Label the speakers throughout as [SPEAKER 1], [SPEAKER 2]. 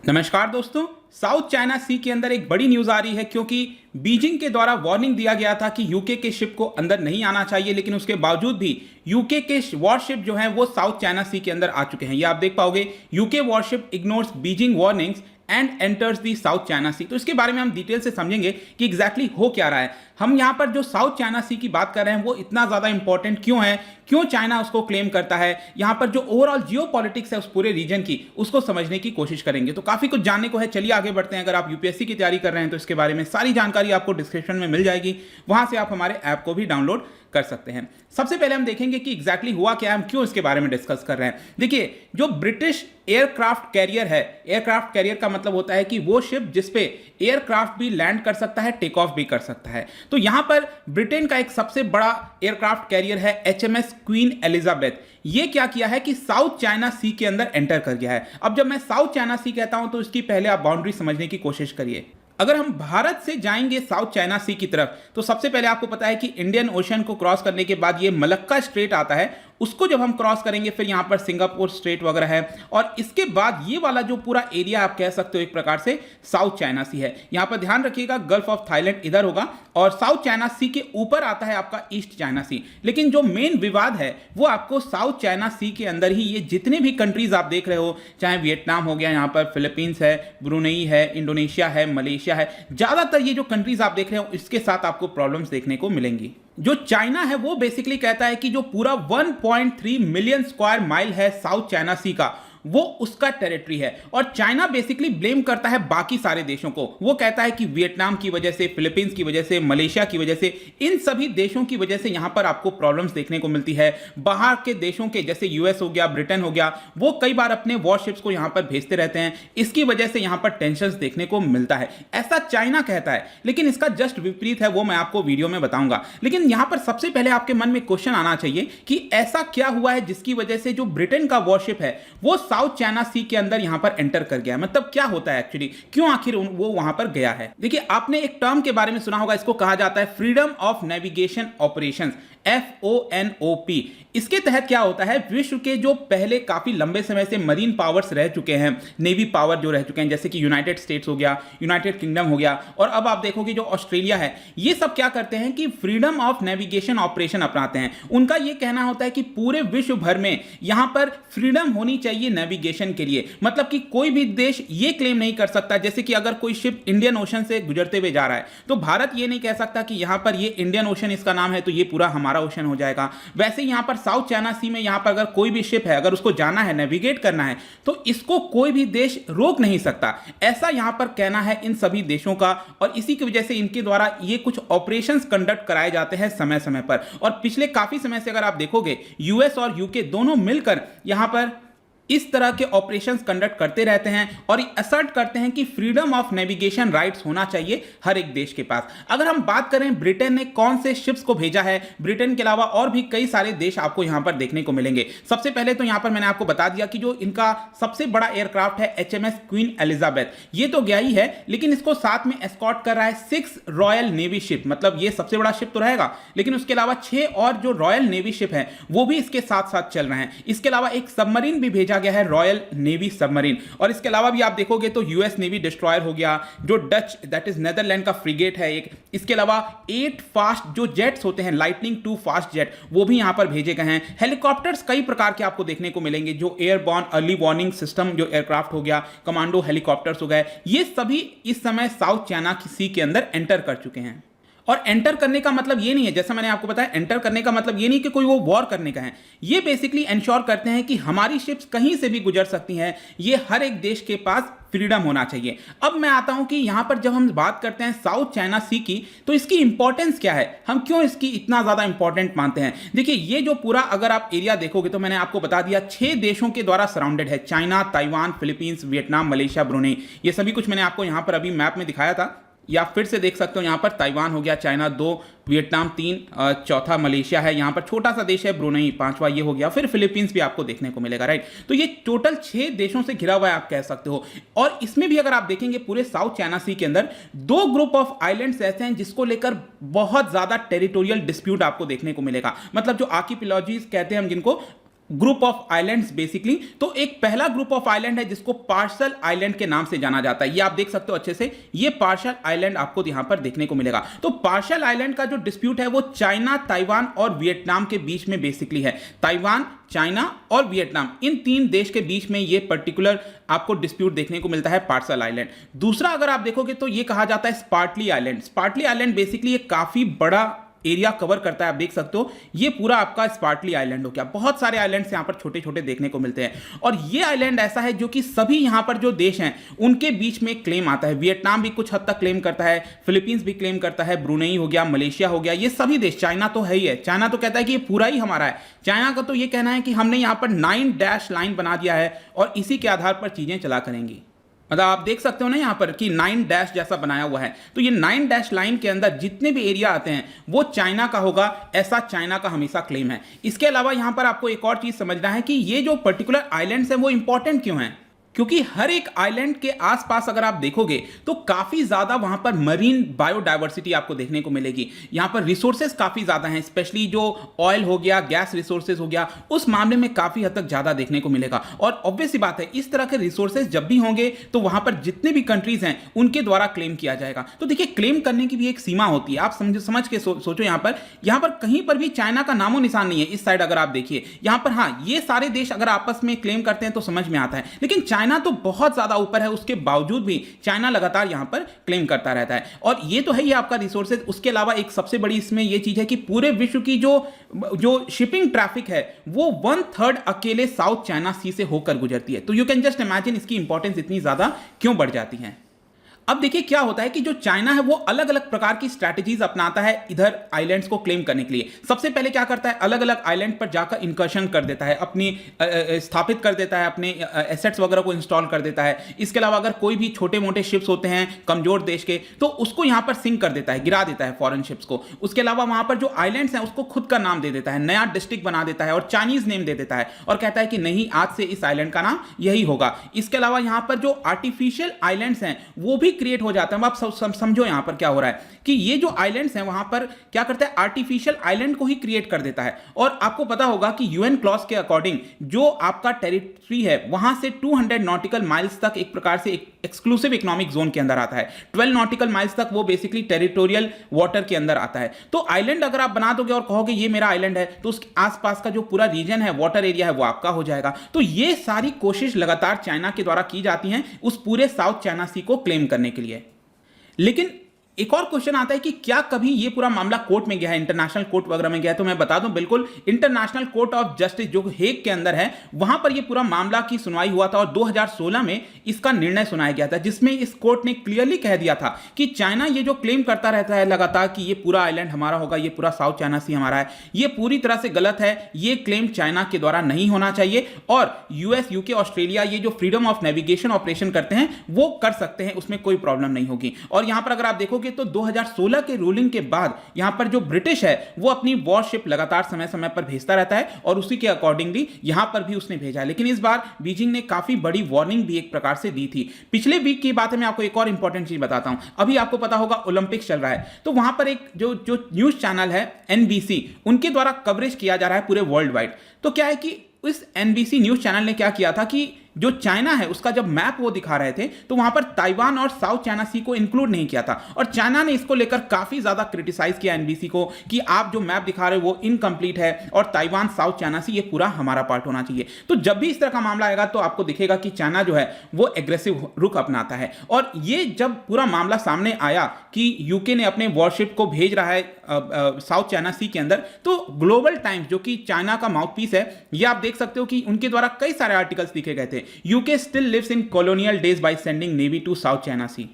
[SPEAKER 1] नमस्कार दोस्तों। South China सी के अंदर एक बड़ी न्यूज आ रही है क्योंकि बीजिंग के द्वारा वार्निंग दिया गया था कि यूके के शिप को अंदर नहीं आना चाहिए, लेकिन उसके बावजूद भी यूके के वॉरशिप जो हैं वो साउथ चाइना सी के अंदर आ चुके हैं। ये आप देख पाओगे, UK warship ignores Beijing warnings and enters the south China sea. तो इसके बारे में हम डिटेल से समझेंगे कि एग्जैक्टली हो क्या रहा है। हम यहां पर जो साउथ चाइना सी की बात कर रहे हैं वो इतना ज्यादा इंपॉर्टेंट क्यों है, क्यों चाइना उसको क्लेम करता है, यहां पर जो ओवरऑल जियो पॉलिटिक्स है उस पूरे रीजन की, उसको समझने की कोशिश करेंगे। तो काफी कुछ जानने को है, चलिए आगे बढ़ते हैं। अगर आप यूपीएससी की तैयारी कर रहे हैं तो इसके बारे में सारी जानकारी आपको डिस्क्रिप्शन में मिल जाएगी, वहां से आप हमारे ऐप को भी डाउनलोड कर सकते हैं। सबसे पहले हम देखेंगे कि एग्जैक्टली हुआ क्या है, हम क्यों इसके बारे में डिस्कस कर रहे हैं। देखिए, जो ब्रिटिश एयरक्राफ्ट कैरियर है, एयरक्राफ्ट कैरियर का मतलब होता है कि वो शिप जिसपे एयरक्राफ्ट भी लैंड कर सकता है, टेक ऑफ भी कर सकता है। तो यहां पर ब्रिटेन का एक सबसे बड़ा एयरक्राफ्ट कैरियर है एचएमएस क्वीन एलिजाबेथ। ये क्या किया है कि साउथ चाइना सी के अंदर एंटर कर गया है। अब जब मैं साउथ चाइना सी कहता हूं तो इसकी पहले आप बाउंड्री समझने की कोशिश करिए। अगर हम भारत से जाएंगे साउथ चाइना सी की तरफ तो सबसे पहले आपको पता है कि इंडियन ओशन को क्रॉस करने के बाद ये मलक्का स्ट्रेट आता है, उसको जब हम क्रॉस करेंगे फिर यहां पर सिंगापुर स्ट्रेट वगैरह है, और इसके बाद ये वाला जो पूरा एरिया आप कह सकते हो एक प्रकार से साउथ चाइना सी है। यहां पर ध्यान रखिएगा, गल्फ ऑफ थाईलैंड इधर होगा और साउथ चाइना सी के ऊपर आता है आपका ईस्ट चाइना सी। लेकिन जो मेन विवाद है वो आपको साउथ चाइना सी के अंदर ही, ये जितने भी कंट्रीज आप देख रहे हो, चाहे वियतनाम हो गया, यहां पर फिलीपींस है, ब्रुनेई है, इंडोनेशिया है, मलेशिया है, ज्यादातर ये जो कंट्रीज आप देख रहे हो इसके साथ आपको प्रॉब्लम्स देखने को मिलेंगी। जो चाइना है वो बेसिकली कहता है कि जो पूरा 1.3 मिलियन स्क्वायर माइल है साउथ चाइना सी का, वो उसका टेरिटरी है। और चाइना बेसिकली ब्लेम करता है बाकी सारे देशों को। वो कहता है कि वियतनाम की वजह से, फिलीपींस की वजह से, मलेशिया की वजह से, इन सभी देशों की वजह से यहां पर आपको प्रॉब्लम्स देखने को मिलती है। बाहर के देशों के जैसे यूएस हो गया, ब्रिटेन हो गया, वो कई बार अपने वॉरशिप्स को यहां पर भेजते रहते हैं। इसकी वजह से यहां पर टेंशन देखने को मिलता है, ऐसा चाइना कहता है। लेकिन इसका जस्ट विपरीत है, वो मैं आपको वीडियो में बताऊंगा। लेकिन यहां पर सबसे पहले आपके मन में क्वेश्चन आना चाहिए कि ऐसा क्या हुआ है जिसकी वजह से जो ब्रिटेन का वॉरशिप है वो साउथ चाइना सी के अंदर यहां पर एंटर कर गया है। मतलब क्या होता है एक्चुअली, क्यों आखिर वो वहां पर गया है। देखिए, आपने एक टर्म के बारे में सुना होगा, इसको कहा जाता है freedom of navigation operations, FONOP। इसके तहत क्या होता है, विश्व के जो पहले काफी लंबे समय से मरीन पावर्स रह चुके हैं, नेवी पावर जो रह चुके हैं, जैसे कि यूनाइटेड स्टेट्स हो गया, यूनाइटेड किंगडम हो गया, और अब आप देखोगे जो ऑस्ट्रेलिया है, ये सब क्या करते हैं कि फ्रीडम ऑफ नेविगेशन ऑपरेशन अपनाते हैं। उनका ये कहना होता है कि पूरे विश्व भर में यहां पर फ्रीडम होनी चाहिए नेविगेशन के लिए। मतलब कि कोई भी देश ये क्लेम नहीं कर सकता, जैसे कि अगर कोई शिप इंडियन ओशन से गुजरते हुए जा रहा है तो भारत ये नहीं कह सकता कि यहां पर ये इंडियन ओशन इसका नाम है तो ये पूरा हमारा ओशन हो जाएगा। वैसे यहां पर साउथ चाइना सी में यहां पर अगर कोई भी शिप है, अगर उसको जाना है, नेविगेट करना है, तो इसको कोई भी देश रोक नहीं सकता। ऐसा यहां पर कहना है इन सभी देशों का, और इसी की वजह से इनके द्वारा ये कुछ ऑपरेशंस कंडक्ट कराए जाते हैं समय समय पर। और पिछले काफी समय से अगर आप देखोगे, यूएस और यूके दोनों मिलकर यहां पर इस तरह के ऑपरेशंस कंडक्ट करते रहते हैं और असर्ट करते हैं कि फ्रीडम ऑफ नेविगेशन राइट्स होना चाहिए हर एक देश के पास। अगर हम बात करें ब्रिटेन ने कौन से शिप्स को भेजा है, ब्रिटेन के अलावा और भी कई सारे देश आपको यहां पर देखने को मिलेंगे। सबसे पहले तो यहां पर मैंने आपको बता दिया कि जो इनका सबसे बड़ा एयरक्राफ्ट है एचएमएस क्वीन एलिजाबेथ, ये तो गया ही है, लेकिन इसको साथ में एस्कॉर्ट कर रहा है 6 रॉयल नेवी शिप। मतलब ये सबसे बड़ा शिप तो रहेगा, लेकिन उसके अलावा 6 और जो रॉयल नेवी शिप है वो भी इसके साथ साथ चल रहे हैं। इसके अलावा एक सबमरीन भी भेजा गया है, रॉयल नेवी सबमरीन। और इसके अलावा भी आप देखोगे तो यूएस नेवी डिस्ट्रॉयर हो गया, जो डच दैट इज नेदरलैंड का फ्रिगेट है एक। इसके अलावा 8 फास्ट जो जेट्स होते हैं, लाइटनिंग 2 फास्ट जेट, वो भी यहां पर भेजे गए हैं। हेलीकॉप्टर्स कई प्रकार के आपको देखने को मिलेंगे, जो एयरबॉर्न अर्ली वार्निंग सिस्टम जो एयरक्राफ्ट हो गया, कमांडो हेलीकॉप्टर्स हो गए, ये सभी इस समय साउथ चाइना सी के अंदर एंटर कर चुके हैं। और एंटर करने का मतलब ये नहीं है, जैसा मैंने आपको बताया, एंटर करने का मतलब ये नहीं कि कोई वो वॉर करने का है। ये बेसिकली इंश्योर करते हैं कि हमारी शिप्स कहीं से भी गुजर सकती हैं, ये हर एक देश के पास फ्रीडम होना चाहिए। अब मैं आता हूं कि यहां पर जब हम बात करते हैं साउथ चाइना सी की, तो इसकी इंपॉर्टेंस क्या है, हम क्यों इसकी इतना ज्यादा इंपॉर्टेंट मानते हैं। देखिए, ये जो पूरा अगर आप एरिया देखोगे तो मैंने आपको बता दिया 6 देशों के द्वारा सराउंडेड है, China, Taiwan, Philippines, Vietnam, Malaysia, Brunei. ये सभी कुछ मैंने आपको यहां पर अभी मैप में दिखाया था, या फिर से देख सकते हो। यहां पर ताइवान हो गया, चाइना 2, वियतनाम 3, चौथा मलेशिया है, यहां पर छोटा सा देश है ब्रुनेई, 5वां ये हो गया, फिर फिलीपींस भी आपको देखने को मिलेगा, राइट। तो ये टोटल 6 देशों से घिरा हुआ है आप कह सकते हो। और इसमें भी अगर आप देखेंगे पूरे साउथ चाइना सी के अंदर 2 ग्रुप ऑफ आइलैंड्स ऐसे हैं जिसको लेकर बहुत ज्यादा टेरिटोरियल डिस्प्यूट आपको देखने को मिलेगा। मतलब जो आर्किपेलाजीज कहते हैं हम जिनको, ग्रुप ऑफ आइलैंड्स बेसिकली। तो एक पहला ग्रुप ऑफ आइलैंड है जिसको पार्शल आइलैंड के नाम से जाना जाता है। ये आप देख सकते हो अच्छे से, ये पार्शल आइलैंड आपको यहां पर देखने को मिलेगा। तो पार्शल आइलैंड का जो डिस्प्यूट है वो चाइना, ताइवान और वियतनाम के बीच में बेसिकली है। ताइवान, चाइना और वियतनाम, इन तीन देश के बीच में ये पर्टिकुलर आपको डिस्प्यूट देखने को मिलता है पार्शल आइलैंड। दूसरा अगर आप देखोगे तो ये कहा जाता है Spratly island. Spratly island basically एक काफी बड़ा एरिया कवर करता है। आप देख सकते हो ये पूरा आपका स्पार्टली आइलैंड हो गया। बहुत सारे आइलैंड्स यहां पर छोटे छोटे देखने को मिलते हैं और ये आइलैंड ऐसा है जो कि सभी यहां पर जो देश हैं उनके बीच में क्लेम आता है। वियतनाम भी कुछ हद तक क्लेम करता है, फिलीपींस भी क्लेम करता है, ब्रुनेई हो गया, मलेशिया हो गया, ये सभी देश, चाइना तो है ही है। चाइना तो कहता है कि ये पूरा ही हमारा है। चाइना का तो ये कहना है कि हमने यहां पर 9 डैश लाइन बना दिया है और इसी के आधार पर चीजें चला करेंगी। मतलब आप देख सकते हो ना यहां पर कि 9 डैश जैसा बनाया हुआ है। तो ये 9 डैश लाइन के अंदर जितने भी एरिया आते हैं वो चाइना का होगा, ऐसा चाइना का हमेशा क्लेम है। इसके अलावा यहां पर आपको एक और चीज समझना है कि ये जो पर्टिकुलर आइलैंड्स हैं वो इंपॉर्टेंट क्यों हैं, क्योंकि हर एक आइलैंड के आसपास अगर आप देखोगे तो काफी ज्यादा वहां पर मरीन बायोडायवर्सिटी आपको देखने को मिलेगी। यहां पर रिसोर्सेज काफी ज्यादा हैं, स्पेशली जो ऑयल हो गया, गैस रिसोर्सेज हो गया, उस मामले में काफी हद तक ज्यादा देखने को मिलेगा। और ऑब्वियस सी बात है इस तरह के रिसोर्सेज जब भी होंगे तो वहां पर जितने भी कंट्रीज हैं उनके द्वारा क्लेम किया जाएगा। तो देखिए क्लेम करने की भी एक सीमा होती है। आप समझ के सोचो यहां पर कहीं पर भी चाइना का नामो निशान नहीं है। इस साइड अगर आप देखिए यहां पर, हाँ ये सारे देश अगर आपस में क्लेम करते हैं तो समझ में आता है, लेकिन चाइना तो बहुत ज्यादा ऊपर है, उसके बावजूद भी चाइना लगातार यहां पर क्लेम करता रहता है। और ये तो है ही आपका रिसोर्सेज। उसके अलावा एक सबसे बड़ी इसमें ये चीज है कि पूरे विश्व की जो शिपिंग ट्रैफिक है वो 1/3 अकेले साउथ चाइना सी से होकर गुजरती है। तो यू कैन जस्ट इमेजिन इसकी इंपॉर्टेंस इतनी ज्यादा क्यों बढ़ जाती है। अब देखिए क्या होता है कि जो चाइना है वो अलग अलग प्रकार की स्ट्रैटेजीज अपनाता है इधर आइलैंड्स को क्लेम करने के लिए। सबसे पहले क्या करता है, अलग अलग आइलैंड पर जाकर इंकर्शन कर देता है, अपनी स्थापित कर देता है, अपने एसेट्स वगैरह को इंस्टॉल कर देता है। इसके अलावा अगर कोई भी छोटे मोटे शिप्स होते हैं कमजोर देश के तो उसको यहां पर सिंक कर देता है, गिरा देता है फॉरेन शिप्स को। उसके अलावा वहां पर जो आइलैंड्स हैं उसको खुद का नाम दे देता है, नया डिस्ट्रिक्ट बना देता है और चाइनीज नेम दे देता है और कहता है कि नहीं आज से इस आइलैंड का नाम यही होगा। इसके अलावा यहां पर जो आर्टिफिशियल आइलैंड्स हैं वो भी क्रिएट हो जाता है। आप समझो यहां पर क्या हो रहा है कि ये जो आइलैंड्स हैं वहां पर क्या करता है, आर्टिफिशियल आइलैंड को ही क्रिएट कर देता है। और आपको पता होगा कि यूएन क्लॉज के अकॉर्डिंग जो आपका टेरिटरी है वहां से 200 नॉटिकल माइल्स तक एक प्रकार से एक एक्सक्लूसिव इकोनॉमिक जोन के अंदर आता है। 12 नॉटिकल माइल्स तक वो बेसिकली टेरिटोरियल वाटर के अंदर आता है। तो आइलैंड अगर आप बना दोगे और कहोगे ये मेरा आइलैंड है तो उसके आसपास का जो पूरा रीजन है, वाटर एरिया है, वो आपका हो जाएगा। तो ये सारी कोशिश लगातार चाइना के द्वारा की जाती है उस पूरे साउथ चाइना सी को क्लेम करने के लिए। लेकिन एक और क्वेश्चन आता है कि क्या कभी ये पूरा मामला कोर्ट में गया है, इंटरनेशनल कोर्ट वगैरह में गया है? तो मैं बता दूं बिल्कुल, इंटरनेशनल कोर्ट ऑफ जस्टिस जो हेग के अंदर है वहां पर ये पूरा मामला की सुनवाई हुआ था और 2016 में इसका निर्णय सुनाया गया था, जिसमें इस कोर्ट ने क्लियरली कह दिया था कि चाइना ये जो क्लेम करता रहता है लगातार कि ये पूरा आइलैंड हमारा होगा, ये पूरा साउथ चाइना सी हमारा है, ये पूरी तरह से गलत है। ये क्लेम चाइना के द्वारा नहीं होना चाहिए और यूएस, यूके, ऑस्ट्रेलिया ये जो फ्रीडम ऑफ नेविगेशन ऑपरेशन करते हैं वो कर सकते हैं, उसमें कोई प्रॉब्लम नहीं होगी। और यहां पर अगर आप देखोगे तो 2016 के रूलिंग के बाद यहां पर जो ब्रिटिश है वो अपनी वॉरशिप लगातार समय समय पर भेजता रहता है और उसी के अकॉर्डिंगली यहां पर भी उसने भेजा। लेकिन इस बार बीजिंग ने काफी बड़ी वार्निंग भी एक प्रकार से दी थी। पिछले वीक की बात है, मैं आपको एक और इंपॉर्टेंट चीज बताता हूं। अभी आपको पता होगा ओलंपिक्स चल रहा है, तो वहां पर एक जो न्यूज चैनल है एनबीसी, उनके द्वारा कवरेज किया जा रहा है पूरे वर्ल्ड वाइड। तो क्या है कि इस एनबीसी न्यूज चैनल ने क्या किया था कि जो चाइना है उसका जब मैप वो दिखा रहे थे तो वहां पर ताइवान और साउथ चाइना सी को इंक्लूड नहीं किया था और चाइना ने इसको लेकर काफी ज्यादा क्रिटिसाइज किया एनबीसी को कि आप जो मैप दिखा रहे हो वो इनकम्प्लीट है और ताइवान, साउथ चाइना सी ये पूरा हमारा पार्ट होना चाहिए। तो जब भी इस तरह का मामला आएगा तो आपको दिखेगा कि चाइना जो है वो एग्रेसिव रुख अपनाता है। और ये जब पूरा मामला सामने आया कि यूके ने अपने वॉरशिप को भेज रहा है साउथ चाइना सी के अंदर, तो ग्लोबल टाइम्स जो कि चाइना का माउथपीस है, ये आप देख सकते हो कि उनके द्वारा कई सारे आर्टिकल्स लिखे गए थे। UK still lives in colonial days by sending navy to South China Sea।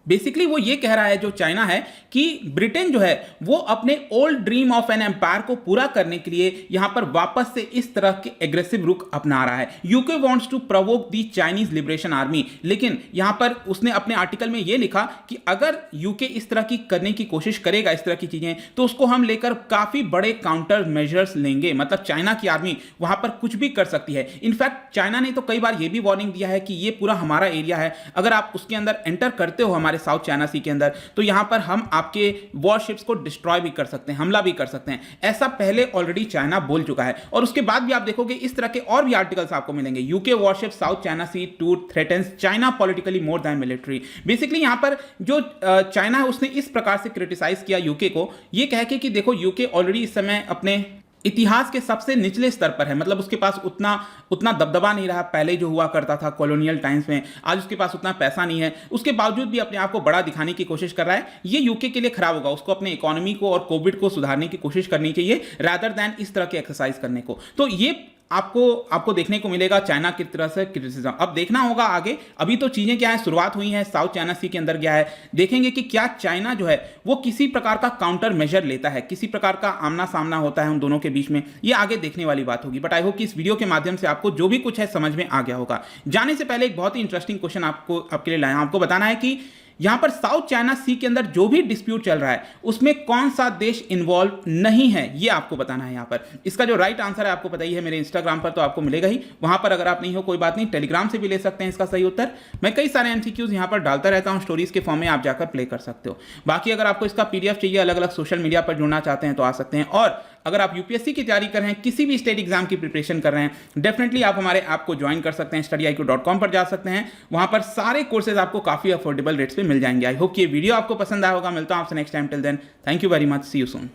[SPEAKER 1] Basically वो ये कह रहा है जो चाइना है कि ब्रिटेन जो है वो अपने old dream of an empire को पूरा करने के लिए यहां पर वापस से इस तरह के एग्रेसिव रुख अपना रहा है। UK wants to provoke the Chinese Liberation Army, लेकिन यहां पर उसने अपने आर्टिकल में ये लिखा कि अगर यूके इस तरह की करने की कोशिश करेगा, इस तरह की चीजें, तो उसको हम लेकर काफी बड़े काउंटर मेजर्स लेंगे। मतलब चाइना की आर्मी वहां पर कुछ भी कर सकती है। इनफैक्ट चाइना ने तो कई बार यह भी वार्निंग दिया है कि ये पूरा हमारा एरिया है, अगर आप उसके अंदर एंटर करते हो हमारे हमारे साउथ चाइना सी के अंदर, तो यहां पर हम आपके वॉरशिप्स को डिस्ट्रॉय भी कर सकते हैं, हमला भी कर सकते हैं। ऐसा पहले ऑलरेडी चाइना बोल चुका है। और उसके बाद भी आप देखोगे इस तरह के और भी आर्टिकल्स आपको मिलेंगे। UK warship South China Sea to threatens China politically more than military. Basically यहां पर जो चाइना है उसने इस प्रकार से क्रिटिसाइज किया यूके को, ये कह के कि देखो यूके ऑलरेडी इस समय अपने इतिहास के सबसे निचले स्तर पर है, मतलब उसके पास उतना दबदबा नहीं रहा पहले जो हुआ करता था कॉलोनियल टाइम्स में। आज उसके पास उतना पैसा नहीं है, उसके बावजूद भी अपने आप को बड़ा दिखाने की कोशिश कर रहा है। ये यूके के लिए खराब होगा, उसको अपने इकोनॉमी को और कोविड को सुधारने की कोशिश करनी चाहिए रादर देन इस तरह के एक्सरसाइज करने को। तो ये आपको देखने को मिलेगा चाइना की तरह से क्रिटिसिज्म। अब देखना होगा आगे, अभी तो चीजें क्या है, शुरुआत हुई है, साउथ चाइना सी के अंदर गया है, देखेंगे कि क्या चाइना जो है वो किसी प्रकार का काउंटर मेजर लेता है, किसी प्रकार का आमना सामना होता है उन दोनों के बीच में, ये आगे देखने वाली बात होगी। बट आई होप कि इस वीडियो के माध्यम से आपको जो भी कुछ है समझ में आ गया होगा। जाने से पहले एक बहुत ही इंटरेस्टिंग क्वेश्चन आपके लिए लाया, आपको बताना है कि यहां पर साउथ चाइना सी के अंदर जो भी डिस्प्यूट चल रहा है उसमें कौन सा देश इन्वॉल्व नहीं है, यह आपको बताना है। यहां पर इसका जो राइट आंसर है आपको पता ही है, मेरे इंस्टाग्राम पर तो आपको मिलेगा ही, वहां पर अगर आप नहीं हो कोई बात नहीं, टेलीग्राम से भी ले सकते हैं इसका सही उत्तर। मैं कई सारे एमसीक्यूज यहां पर डालता रहता हूं स्टोरीज के फॉर्म में, आप जाकर प्ले कर सकते हो। बाकी अगर आपको इसका पीडीएफ चाहिए, अलग अलग सोशल मीडिया पर जुड़ना चाहते हैं तो आ सकते हैं। और अगर आप यूपीएससी की तैयारी कर रहे हैं, किसी भी स्टेट एग्जाम की प्रिपरेशन कर रहे हैं, डेफिनेटली आप हमारे ऐप को ज्वाइन कर सकते हैं, studiiq.com पर जा सकते हैं, वहां पर सारे कोर्सेज आपको काफी अफोर्डेबल रेट्स पे मिल जाएंगे। आई होप कि ये वीडियो आपको पसंद आया होगा। मिलता हूं आपसे next time, till then thank you very much, see you soon.